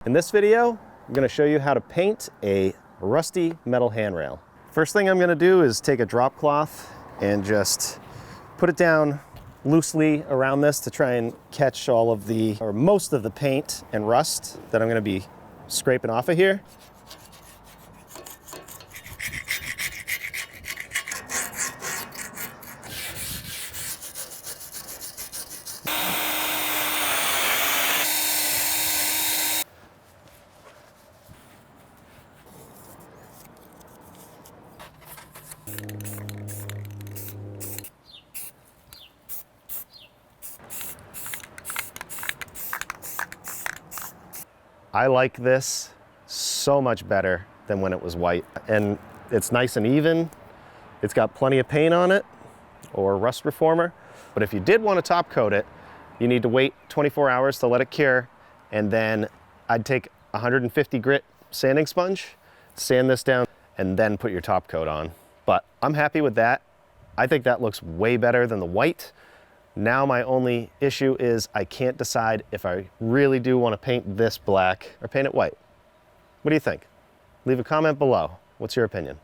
In this video, I'm going to show you how to paint a rusty metal handrail. First thing I'm going to do is take a drop cloth and just put it down loosely around this to try and catch all of the, or most of the paint and rust that I'm going to be scraping off of here. I like this so much better than when it was white, and it's nice and even. It's got plenty of paint on it, or rust reformer. But if you did want to top coat it, you need to wait 24 hours to let it cure, and then I'd take 150 grit sanding sponge, sand this down, and then put your top coat on. But I'm happy with that. I think that looks way better than the white. Now my only issue is I can't decide if I really do want to paint this black or paint it white. What do you think? Leave a comment below. What's your opinion?